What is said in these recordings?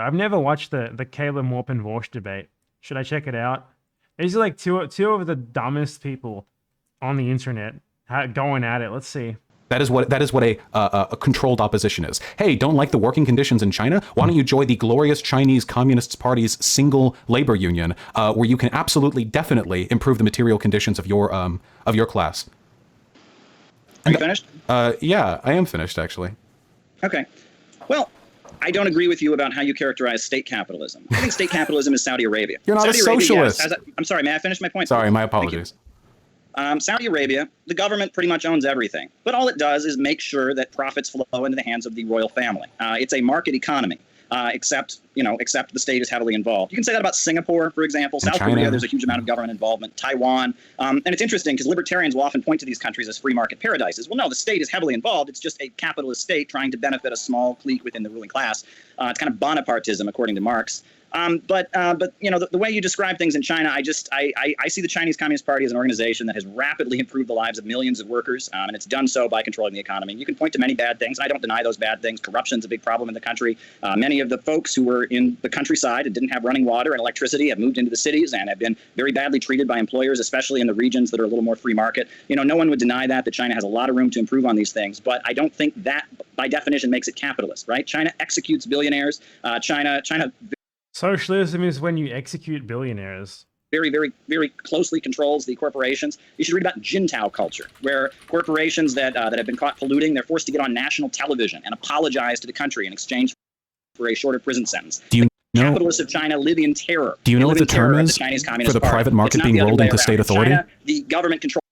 I've never watched the Caleb Maupin Vaush debate. Should I check it out? These are like two of the dumbest people on the internet going at it. Let's see. That is what a controlled opposition is. Hey, don't like the working conditions in China? Why don't you join the glorious Chinese Communist Party's single labor union, where you can absolutely, definitely improve the material conditions of your class? Are you finished? Yeah, I am finished actually. Okay. Well, I don't agree with you about how you characterize state capitalism. I think state capitalism is Saudi Arabia. You're not Saudi a socialist. Arabia, yes, I'm sorry, may I finish my point? Sorry, my apologies. Saudi Arabia, the government pretty much owns everything, but all it does is make sure that profits flow into the hands of the royal family. It's a market economy, except the state is heavily involved. You can say that about Singapore, for example. South Korea, there's a huge amount of government involvement. Taiwan, and it's interesting because libertarians will often point to these countries as free market paradises. Well, no, the state is heavily involved. It's just a capitalist state trying to benefit a small clique within the ruling class. It's kind of Bonapartism, according to Marx. But the way you describe things in China, I see the Chinese Communist Party as an organization that has rapidly improved the lives of millions of workers, and it's done so by controlling the economy. You can point to many bad things. I don't deny those bad things. Corruption's a big problem in the country. Many of the folks who were in the countryside and didn't have running water and electricity have moved into the cities and have been very badly treated by employers, especially in the regions that are a little more free market. No one would deny that China has a lot of room to improve on these things, but I don't think that by definition makes it capitalist, right? China executes billionaires. China Socialism is when you execute billionaires. Very, very, very closely controls the corporations. You should read about Jintao culture, where corporations that have been caught polluting, they're forced to get on national television and apologize to the country in exchange for a shorter prison sentence. Do you know, capitalists of China live in terror. Do you know what the term is for the private market being rolled into state authority? China, the government controls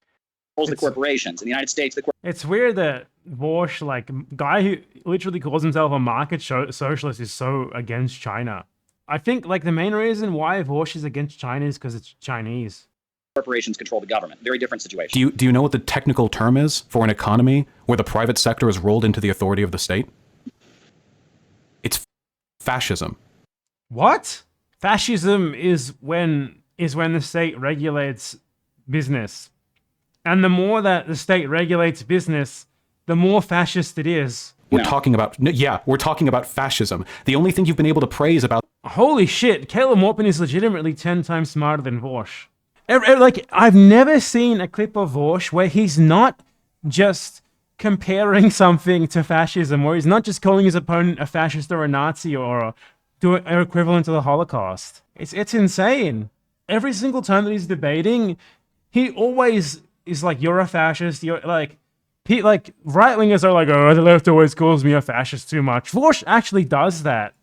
the corporations. In the United States, it's weird that Vaush, like guy who literally calls himself a market socialist, is so against China. I think like the main reason why Vaush is against China is because it's Chinese. Corporations control the government. Very different situation. Do you know what the technical term is for an economy where the private sector is rolled into the authority of the state? It's fascism. What? Fascism is when the state regulates business. And the more that the state regulates business, the more fascist it is. We're talking about fascism. The only thing you've been able to praise about... Holy shit, Caleb Maupin is legitimately 10 times smarter than Vaush. Like, I've never seen a clip of Vaush where he's not just comparing something to fascism, or he's not just calling his opponent a fascist or a Nazi or equivalent to the Holocaust. It's insane. Every single time that he's debating, he always is like, you're a fascist, you're like... right-wingers are like, oh, the left always calls me a fascist too much. Vaush actually does that.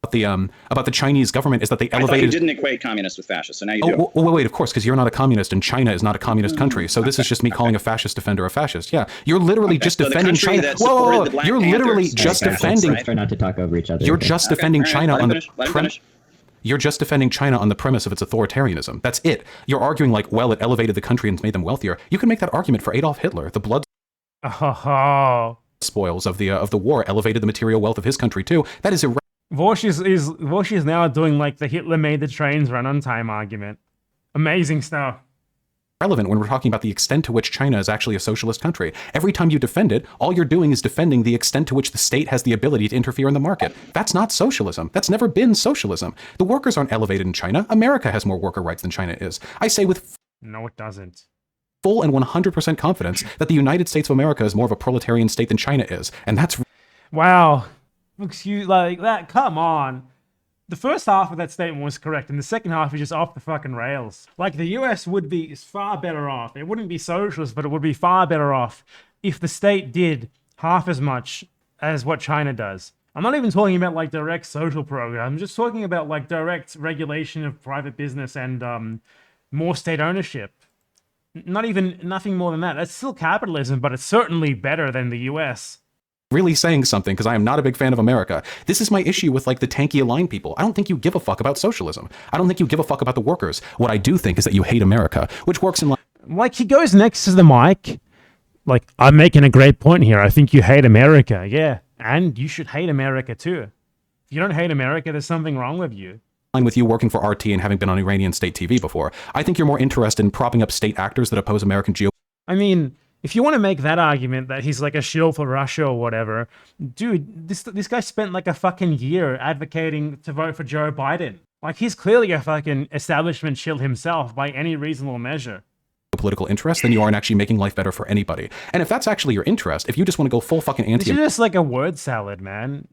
About the Chinese government is that they elevated... I thought you didn't equate communists with fascists, so now you do. Well, wait, of course, because you're not a communist, and China is not a communist country. So this is just me calling a fascist defender a fascist. Yeah, you're literally just defending China. Whoa, you're literally just defending... Try not to talk over each other. You're just defending China on the... You're just defending China on the premise of its authoritarianism. That's it. You're arguing like, well, it elevated the country and made them wealthier. You can make that argument for Adolf Hitler. The blood... spoils of the war elevated the material wealth of his country too. That is Vaush is now doing like the Hitler made the trains run on time argument. Amazing stuff. Relevant when we're talking about the extent to which China is actually a socialist country. Every time you defend it, all you're doing is defending the extent to which the state has the ability to interfere in the market. That's not socialism. That's never been socialism. The workers aren't elevated in China. America has more worker rights than China is. I say with... No, it doesn't. Full and 100% confidence that the United States of America is more of a proletarian state than China is, and that's... Wow. Excuse, like, that, come on. The first half of that statement was correct, and the second half is just off the fucking rails. Like, the US would be far better off. It wouldn't be socialist, but it would be far better off if the state did half as much as what China does. I'm not even talking about, like, direct social programs. I'm just talking about, like, direct regulation of private business and more state ownership. Nothing more than that. That's still capitalism, but it's certainly better than the US. Really saying something, because I am not a big fan of America. This is my issue with like the tanky aligned people. I don't think you give a fuck about socialism. I don't think you give a fuck about the workers. What I do think is that you hate America, which works in like he goes next to the mic, like, I'm making a great point here. I think you hate America. Yeah, and you should hate America too. If you don't hate America, there's something wrong with you. With you working for RT and having been on Iranian state TV before. I think you're more interested in propping up state actors that oppose American I mean, If you want to make that argument that he's like a shill for Russia or whatever, dude, this guy spent like a fucking year advocating to vote for Joe Biden. Like, he's clearly a fucking establishment shill himself by any reasonable measure. Political interest than you are in actually making life better for anybody. And if that's actually your interest, if you just want to go full fucking This is just like a word salad, man.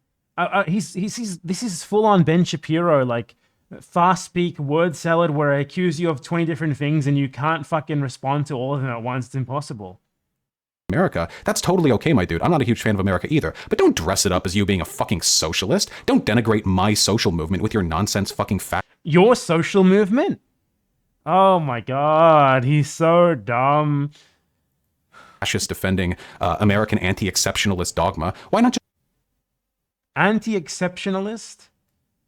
This is full on Ben Shapiro, like fast speak word salad where I accuse you of 20 different things and you can't fucking respond to all of them at once. It's impossible. America, that's totally okay, my dude. I'm not a huge fan of America either. But don't dress it up as you being a fucking socialist. Don't denigrate my social movement with your nonsense fucking Your social movement? Oh my god, he's so dumb. Fascist defending American anti-exceptionalist dogma. Why not just Anti-exceptionalist?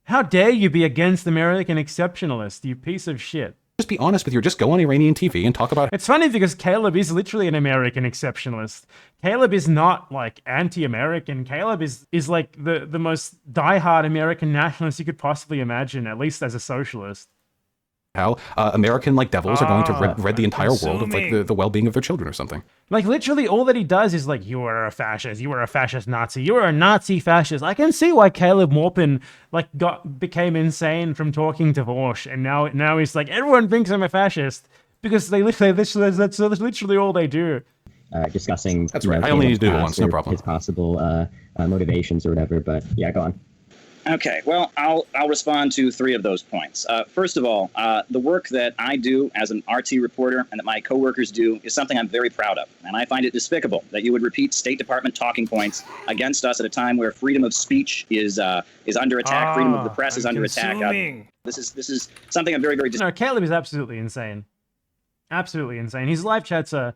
How dare you be against American exceptionalist, you piece of shit. just be honest with you? Just go on Iranian TV and talk about It's funny because Caleb is literally an American exceptionalist. Caleb is not like anti-American. Caleb is like the most diehard American nationalist you could possibly imagine, at least as a socialist. how American like devils are going to rid the entire world of like the well-being of their children or something. Like, literally all that he does is like, you are a fascist, you are a fascist Nazi, you are a Nazi fascist. I can see why Caleb Maupin like became insane from talking to Vaush, and now he's like, everyone thinks I'm a fascist because that's literally all they do. Discussing. That's right. I only need to do it once, no problem. His possible motivations or whatever, but yeah, go on. Okay, well, I'll respond to 3 of those points. First of all, the work that I do as an RT reporter and that my coworkers do is something I'm very proud of, and I find it despicable that you would repeat State Department talking points against us at a time where freedom of speech is under attack, freedom of the press is under attack. This is something I'm very, very No, Caleb is absolutely insane. Absolutely insane. His live chats are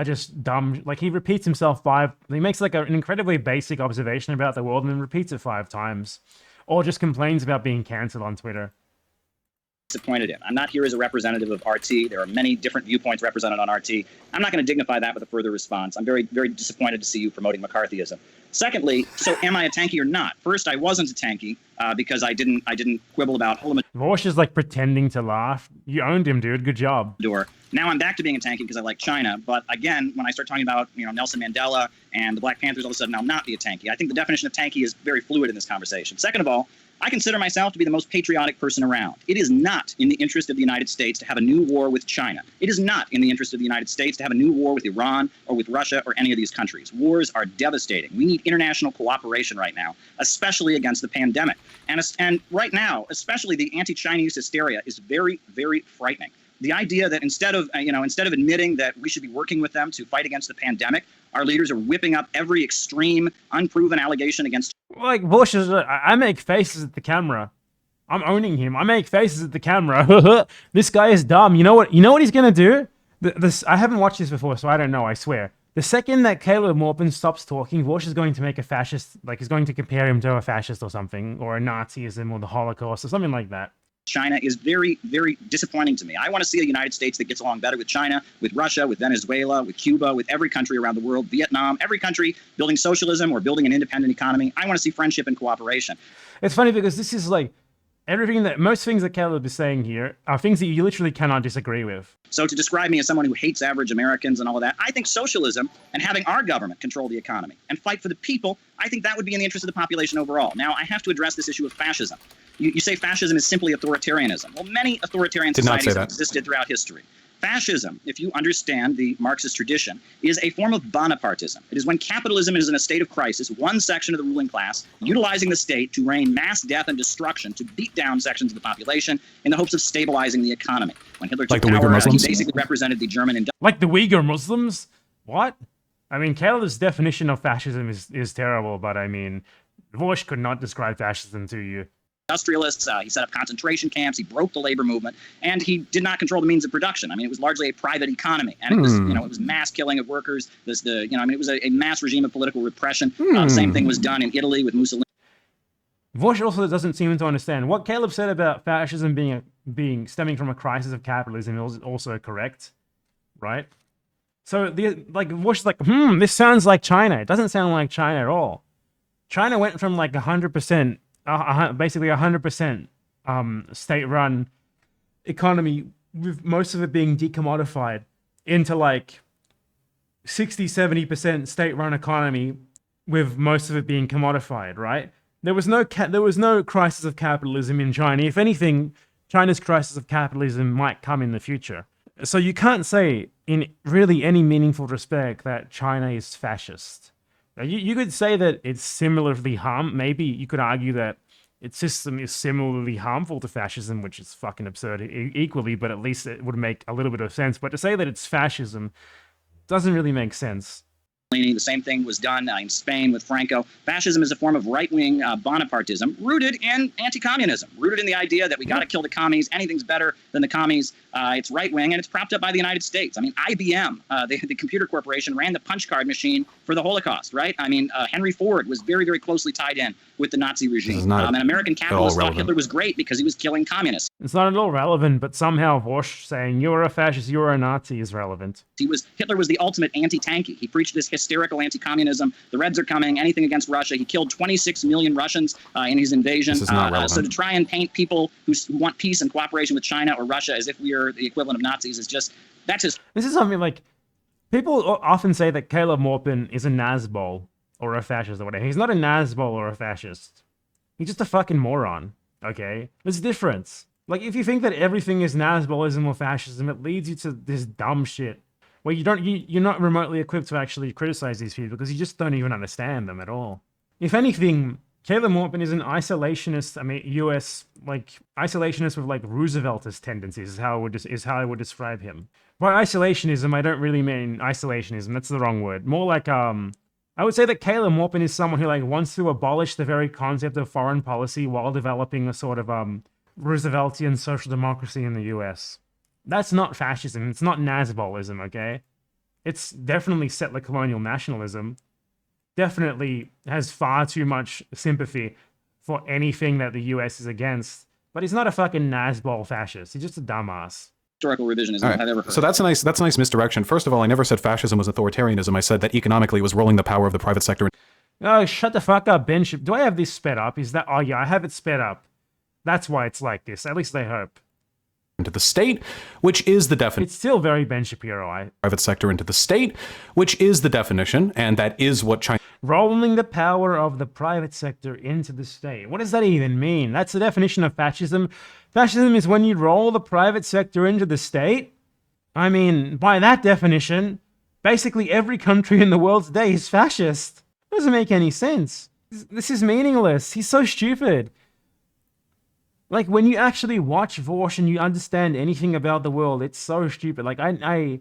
just dumb. Like, he repeats himself he makes like an incredibly basic observation about the world and then repeats it 5 times. Or just complains about being cancelled on Twitter. Disappointed in. I'm not here as a representative of RT. There are many different viewpoints represented on RT. I'm not going to dignify that with a further response. I'm very, very disappointed to see you promoting McCarthyism. Secondly, so am I a tanky or not? First, I wasn't a tanky because I didn't quibble about Vaush is like pretending to laugh. You owned him, dude. Good job. Now I'm back to being a tanky because I like China. But again, when I start talking about Nelson Mandela and the Black Panthers, all of a sudden I'll not be a tanky. I think the definition of tanky is very fluid in this conversation. Second of all, I consider myself to be the most patriotic person around. It is not in the interest of the United States to have a new war with China. It is not in the interest of the United States to have a new war with Iran or with Russia or any of these countries. Wars are devastating. We need international cooperation right now, especially against the pandemic. And right now, especially the anti-Chinese hysteria is very, very frightening. The idea that instead of admitting that we should be working with them to fight against the pandemic, our leaders are whipping up every extreme, unproven allegation against. Like, Vaush is, I make faces at the camera. I'm owning him. I make faces at the camera. This guy is dumb. You know what he's gonna do? I haven't watched this before, so I don't know. I swear. The second that Caleb Maupin stops talking, Vaush is going to make a fascist. Like, he's going to compare him to a fascist or something, or a Nazism, or the Holocaust, or something like that. China is very, very disappointing to me. I want to see a United States that gets along better with China, with Russia, with Venezuela, with Cuba, with every country around the world, Vietnam, every country building socialism or building an independent economy. I want to see friendship and cooperation. It's funny because this is like most things that Caleb is saying here are things that you literally cannot disagree with. So to describe me as someone who hates average Americans and all of that, I think socialism and having our government control the economy and fight for the people, I think that would be in the interest of the population overall. Now, I have to address this issue of fascism. You say fascism is simply authoritarianism. Well, many authoritarian societies have existed throughout history. Fascism, if you understand the Marxist tradition, is a form of Bonapartism. It is when capitalism is in a state of crisis, one section of the ruling class utilizing the state to rain mass death and destruction to beat down sections of the population in the hopes of stabilizing the economy. When Hitler took power, he basically represented the German... Like the Uyghur Muslims? What? I mean, Caleb's definition of fascism is terrible, but I mean, Vaush could not describe fascism to you. Industrialists, he set up concentration camps, he broke the labor movement, and he did not control the means of production. I mean, it was largely a private economy, and it was, it was mass killing of workers. It was a mass regime of political repression. The same thing was done in Italy with Mussolini. Vaush also doesn't seem to understand what Caleb said about fascism being stemming from a crisis of capitalism is also correct, right? So Vaush is like, this sounds like China. It doesn't sound like China at all. China went from like 100%. Basically 100% state-run economy with most of it being decommodified into like 60-70% state-run economy with most of it being commodified, right? There was no crisis of capitalism in China. If anything, China's crisis of capitalism might come in the future. So you can't say in really any meaningful respect that China is fascist. Now, you could say that it's similarly maybe you could argue that its system is similarly harmful to fascism, which is fucking absurd equally, but at least it would make a little bit of sense. But to say that it's fascism doesn't really make sense. The same thing was done in Spain with Franco. Fascism is a form of right-wing Bonapartism rooted in anti-communism, rooted in the idea that we got to kill the commies. Anything's better than the commies. It's right-wing, and it's propped up by the United States. I mean, IBM, the computer corporation, ran the punch card machine for the Holocaust, right? I mean, Henry Ford was very, very closely tied in with the Nazi regime. And American capitalists thought Hitler was great because he was killing communists. It's not at all relevant, but somehow Vaush saying you're a fascist, you're a Nazi is relevant. Hitler was the ultimate anti-tanky. He preached this hysterical anti-communism. The Reds are coming, anything against Russia. He killed 26 million Russians in his invasion. This is not relevant. So to try and paint people who want peace and cooperation with China or Russia as if we are the equivalent of Nazis is just, that's just... This is something like, people often say that Caleb Maupin is a Nazbol or a fascist or whatever. He's not a Nazbol or a fascist. He's just a fucking moron, okay? There's a difference. Like, if you think that everything is Nazbolism or fascism, it leads you to this dumb shit where you're not remotely equipped to actually criticize these people because you just don't even understand them at all. If anything, Caleb Maupin is an isolationist. I mean, US isolationist with like Rooseveltist tendencies is how I would describe him. By isolationism, I don't really mean isolationism. That's the wrong word. More like I would say that Caleb Maupin is someone who like wants to abolish the very concept of foreign policy while developing a sort of Rooseveltian social democracy in the US. That's not fascism. It's not Nazbolism, okay? It's definitely settler colonial nationalism. Definitely has far too much sympathy for anything that the US is against. But he's not a fucking Nazbol fascist. He's just a dumbass. Historical revisionism Right. I've ever heard. So that's a nice misdirection. First of all, I never said fascism was authoritarianism. I said that economically it was rolling the power of the private sector. Oh, shut the fuck up, Ben. Do I have this sped up? Is that... Oh, yeah, I have it sped up. That's why it's like this. At least I hope. Into the state, which is the definition. It's still very Ben Shapiro. Private sector into the state, which is the definition, and that is what China... Rolling the power of the private sector into the state. What does that even mean? That's the definition of fascism. Fascism is when you roll the private sector into the state. I mean, by that definition, basically every country in the world today is fascist. It doesn't make any sense. This is meaningless. He's so stupid. Like, when you actually watch Vaush and you understand anything about the world, it's so stupid. Like, I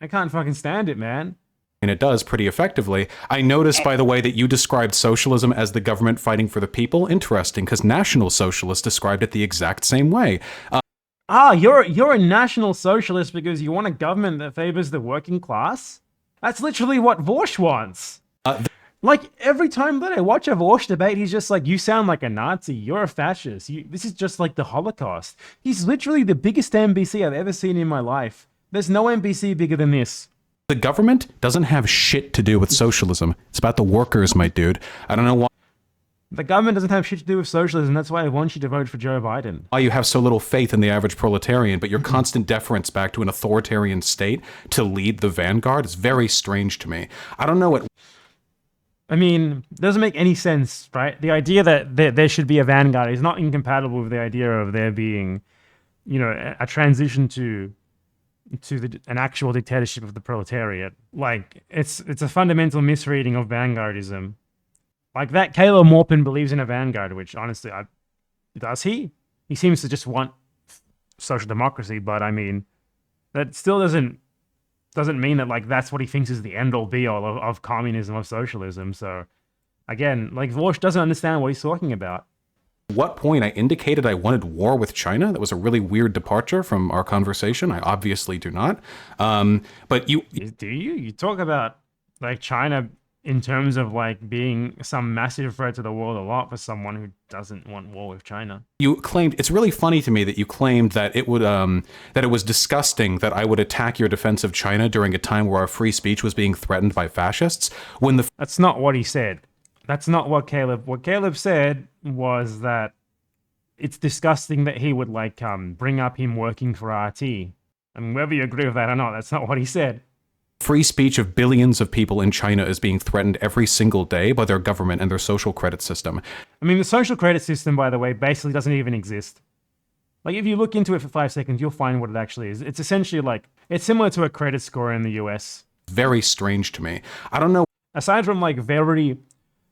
can't fucking stand it, man. And it does pretty effectively. I noticed, by the way, that you described socialism as the government fighting for the people. Interesting, because National Socialists described it the exact same way. You're a National Socialist because you want a government that favors the working class? That's literally what Vaush wants. Like, every time that I watch a Vaush debate, he's just like, you sound like a Nazi, you're a fascist, this is just like the Holocaust. He's literally the biggest NBC I've ever seen in my life. There's no NBC bigger than this. The government doesn't have shit to do with socialism. It's about the workers, my dude. I don't know why. The government doesn't have shit to do with socialism. That's why I want you to vote for Joe Biden. Why you have so little faith in the average proletarian, but your constant deference back to an authoritarian state to lead the vanguard is very strange to me. I don't know what... I mean, it doesn't make any sense, right? The idea that there should be a vanguard is not incompatible with the idea of there being, you know, a transition to an actual dictatorship of the proletariat. Like, it's a fundamental misreading of vanguardism. Like, that Caleb Maupin believes in a vanguard, which, honestly, does he? He seems to just want social democracy, but, I mean, that still doesn't mean that, like, that's what he thinks is the end-all be-all of communism, of socialism. So, again, like, Vaush doesn't understand what he's talking about. At what point I indicated I wanted war with China? That was a really weird departure from our conversation. I obviously do not. But you... Do you? You talk about, like, China in terms of, like, being some massive threat to the world a lot for someone who doesn't want war with China. You claimed... It's really funny to me that you claimed that it would... that it was disgusting that I would attack your defense of China during a time where our free speech was being threatened by fascists, when the... That's not what he said. That's not what Caleb... What Caleb said was that it's disgusting that he would, like, bring up him working for RT. I mean, whether you agree with that or not, that's not what he said. Free speech of billions of people in China is being threatened every single day by their government and their social credit system. I mean, the social credit system, by the way, basically doesn't even exist. Like, if you look into it for 5 seconds, you'll find what it actually is. It's essentially like, it's similar to a credit score in the US. Very strange to me. I don't know. Aside from like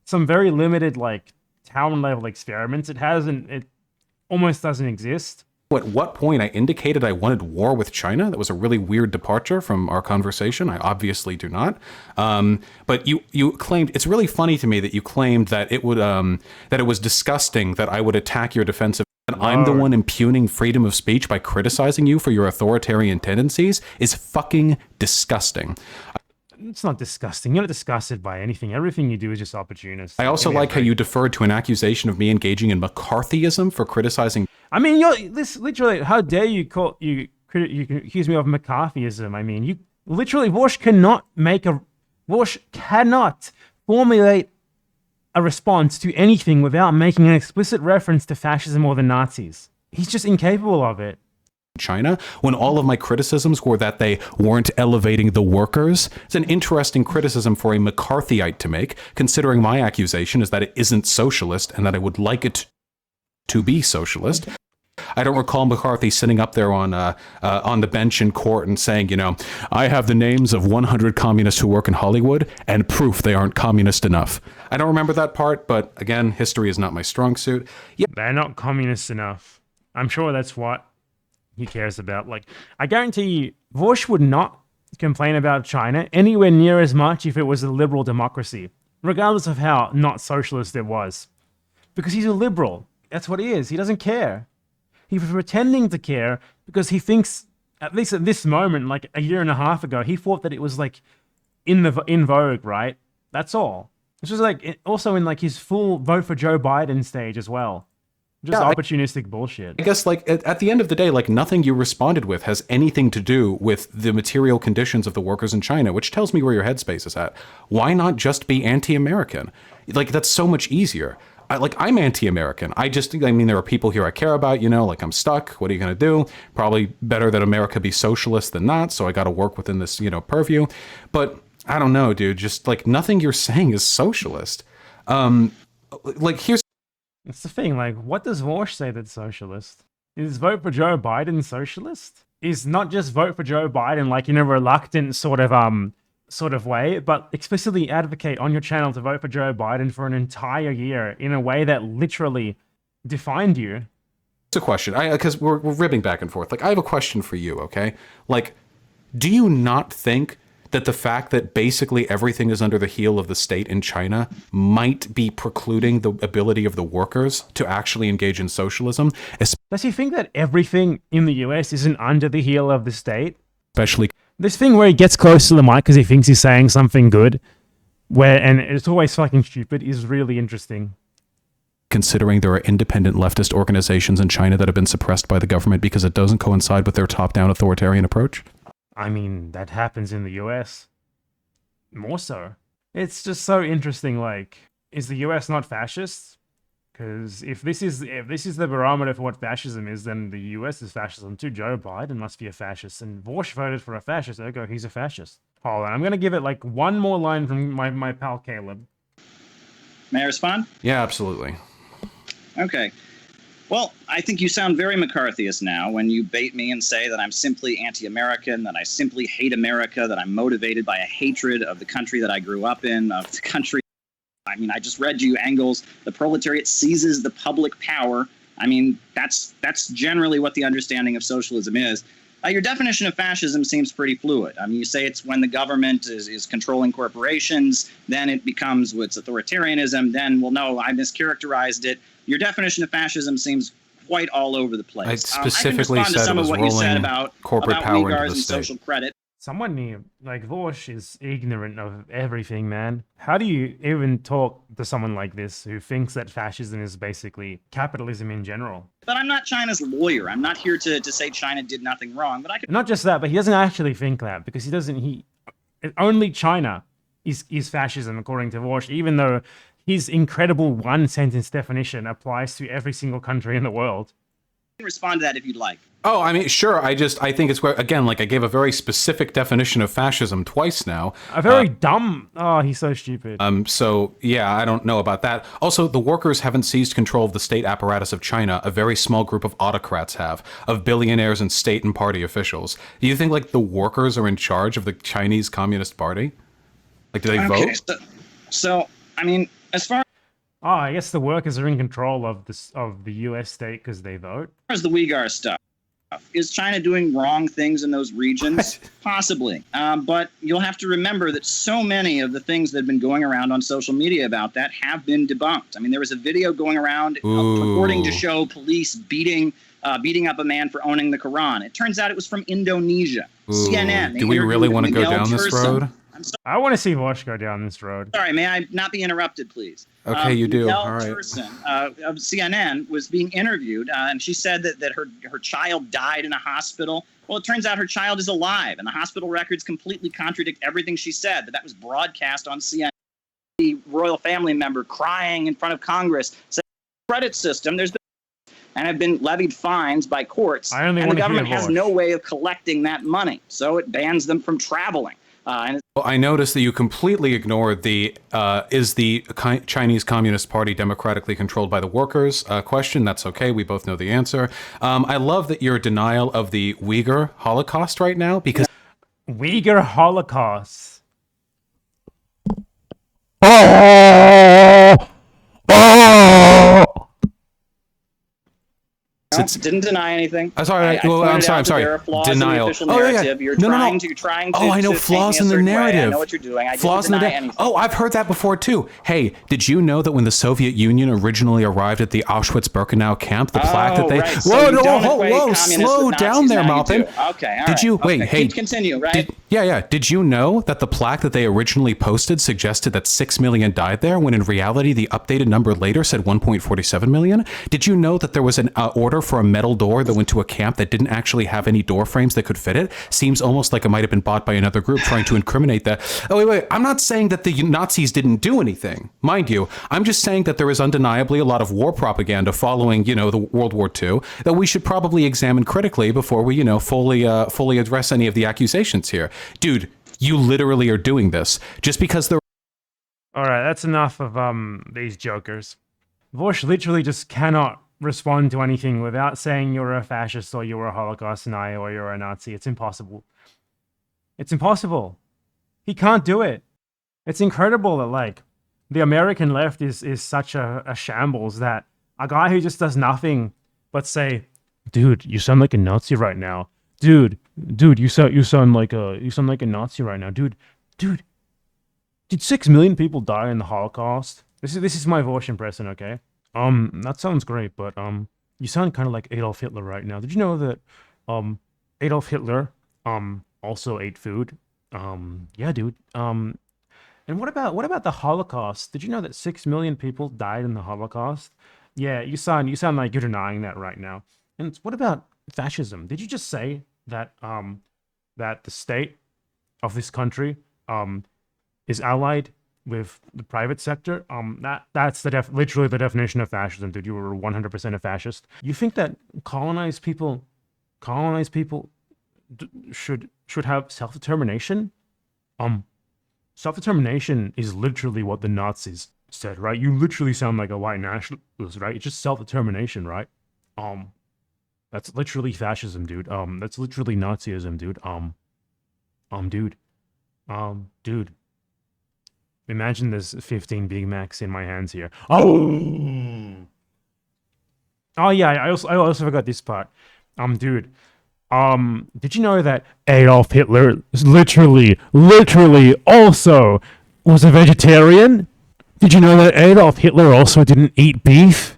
some very limited like town level experiments, it almost doesn't exist. At what point I indicated I wanted war with China? That was a really weird departure from our conversation. I obviously do not. But you claimed, it's really funny to me that you claimed that it was disgusting that I would attack your defensive. And I'm the one impugning freedom of speech by criticizing you for your authoritarian tendencies is fucking disgusting. It's not disgusting. You're not disgusted by anything. Everything you do is just opportunist. I also like how you deferred to an accusation of me engaging in McCarthyism for criticizing. I mean, literally, how dare you accuse me of McCarthyism? I mean, you literally, Vaush cannot formulate a response to anything without making an explicit reference to fascism or the Nazis. He's just incapable of it. China, when all of my criticisms were that they weren't elevating the workers. It's an interesting criticism for a McCarthyite to make, considering my accusation is that it isn't socialist and that I would like it to be socialist. I don't recall McCarthy sitting up there on the bench in court and saying, you know, I have the names of 100 communists who work in Hollywood and proof they aren't communist enough. I don't remember that part, but again, history is not my strong suit. Yeah. They're not communist enough. I'm sure that's what he cares about. Like, I guarantee you, Vaush would not complain about China anywhere near as much if it was a liberal democracy, regardless of how not socialist it was. Because he's a liberal. That's what he is. He doesn't care. He's pretending to care because he thinks, at least at this moment, like a year and a half ago, he thought that it was like in vogue, right? That's all. It's just like also in like his full vote for Joe Biden stage as well. Just opportunistic bullshit. I guess like at the end of the day, like nothing you responded with has anything to do with the material conditions of the workers in China, which tells me where your headspace is at. Why not just be anti-American? Like that's so much easier. I'm anti-American. I mean, there are people here I care about, you know, like I'm stuck. What are you going to do? Probably better that America be socialist than not. So I got to work within this, you know, purview. But I don't know, dude, just like nothing you're saying is socialist. Here's. It's the thing, like, what does Vaush say that's socialist? Is vote for Joe Biden socialist? Is not just vote for Joe Biden like in a reluctant sort of way, but explicitly advocate on your channel to vote for Joe Biden for an entire year in a way that literally defined you? It's a question, because we're ribbing back and forth. Like, I have a question for you, okay? Like, do you not think that the fact that basically everything is under the heel of the state in China might be precluding the ability of the workers to actually engage in socialism? Does he think that everything in the US isn't under the heel of the state? Especially this thing where he gets close to the mic because he thinks he's saying something good, and it's always fucking stupid, is really interesting. Considering there are independent leftist organizations in China that have been suppressed by the government because it doesn't coincide with their top-down authoritarian approach? I mean, that happens in the US. More so. It's just so interesting, like, is the US not fascist? Because if this is the barometer for what fascism is, then the US is fascism too. Joe Biden must be a fascist, and Vaush voted for a fascist, ergo he's a fascist. Hold on, I'm gonna give it like one more line from my pal Caleb. May I respond? Yeah, absolutely. Okay. Well, I think you sound very McCarthyist now when you bait me and say that I'm simply anti-American, that I simply hate America, that I'm motivated by a hatred of the country that I grew up in, of the country. I mean, I just read you Engels, the proletariat seizes the public power. I mean, that's generally what the understanding of socialism is. Your definition of fascism seems pretty fluid. I mean, you say it's when the government is controlling corporations, then it becomes what's authoritarianism, then, well, no, I mischaracterized it. Your definition of fascism seems quite all over the place. I specifically I can respond to said some it of was what you said rolling about corporate power into Uyghurs the and state. social credit. Someone new, like Vaush is ignorant of everything, man. How do you even talk to someone like this who thinks that fascism is basically capitalism in general? But I'm not China's lawyer. I'm not here to say China did nothing wrong. But I could. Not just that, but he doesn't actually think that, because only China is fascism according to Vaush, even though his incredible one-sentence definition applies to every single country in the world. respond to that if you'd like. Oh, I mean, sure. I think it's, again, like I gave a very specific definition of fascism twice now. A very dumb. Oh, he's so stupid. So, yeah, I don't know about that. Also, the workers haven't seized control of the state apparatus of China. A very small group of autocrats have, of billionaires and state and party officials. Do you think, like, the workers are in charge of the Chinese Communist Party? Like, do they vote? So, I mean, as far Oh, I guess the workers are in control of the U.S. state because they vote. as the Uyghur stuff, is China doing wrong things in those regions? Possibly. But you'll have to remember that so many of the things that have been going around on social media about that have been debunked. I mean, there was a video going around purporting to show police beating up a man for owning the Quran. It turns out it was from Indonesia. CNN. Do we really want to go down this road? I want to see Vaush go down this road. Sorry, may I not be interrupted, please? Okay, you do. Miguel All right. Person of CNN was being interviewed, and she said that her child died in a hospital. Well, it turns out her child is alive, and the hospital records completely contradict everything she said. That was broadcast on CNN. The royal family member crying in front of Congress said, "Credit system. There's been and have been levied fines by courts, I only and want the to hear government has Vaush. no way of collecting that money, so it bans them from traveling." And Well, I noticed that you completely ignored the is the Chinese Communist Party democratically controlled by the workers question. That's okay. We both know the answer. I love that your denial of the Uyghur Holocaust right now, because Uyghur Holocaust. didn't deny anything. I'm sorry. I pointed I'm out that sorry. there are flaws in the Denial. official Oh, yeah, yeah. narrative. You're No. trying to. Oh, I know to paint flaws me a in the certain way. I narrative. know what you're doing. I Flaws in didn't the deny anything. Oh, I've heard that before too. Hey, did you know that when the Soviet Union originally arrived at the Auschwitz-Birkenau camp, the plaque that they Right. So whoa, you no, don't whoa, equate whoa, communists slow with down Nazis, there, now you Maupin. do. Okay, all Did right. you wait? Okay, Hey, continue, right? Yeah. Did you know that the plaque that they originally posted suggested that 6 million died there, when in reality the updated number later said 1.47 million? Did you know that there was an order for a metal door that went to a camp that didn't actually have any door frames that could fit it? Seems almost like it might have been bought by another group trying to incriminate that. Oh, wait. I'm not saying that the Nazis didn't do anything, mind you. I'm just saying that there is undeniably a lot of war propaganda following, the World War II that we should probably examine critically before we, fully address any of the accusations here. Dude, you literally are doing this just because they're. All right, that's enough of these jokers. Vaush literally just cannot respond to anything without saying you're a fascist or you're a Holocaust denier or you're a Nazi. It's impossible. It's impossible. He can't do it. It's incredible that the American left is such a shambles that a guy who just does nothing but say, "Dude, you sound like a Nazi right now. Dude, you sound like a Nazi right now. Dude, did 6 million people die in the Holocaust?" This is my Vaush impression, okay? That sounds great, but you sound kind of like Adolf Hitler right now. Did you know that Adolf Hitler also ate food? Yeah, dude. And what about the Holocaust? Did you know that 6 million people died in the Holocaust? Yeah, you sound like you're denying that right now. And what about fascism? Did you just say that that the state of this country is allied with the private sector? That's literally the definition of fascism, dude. You were 100% a fascist. You think that colonized people should have self-determination? Self-determination is literally what the Nazis said, right? You literally sound like a white nationalist, right? It's just self-determination, right? That's literally fascism, dude. That's literally Nazism, dude. Dude. Imagine there's 15 Big Macs in my hands here. Oh yeah, I also forgot this part. Dude. Did you know that Adolf Hitler literally also was a vegetarian? Did you know that Adolf Hitler also didn't eat beef?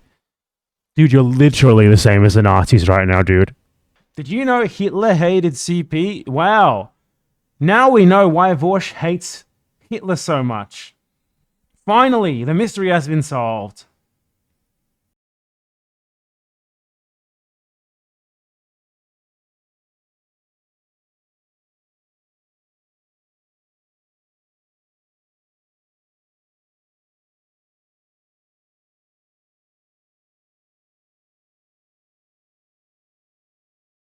Dude, you're literally the same as the Nazis right now, dude. Did you know Hitler hated CP? Wow. Now we know why Vaush hates Hitler so much. Finally, the mystery has been solved.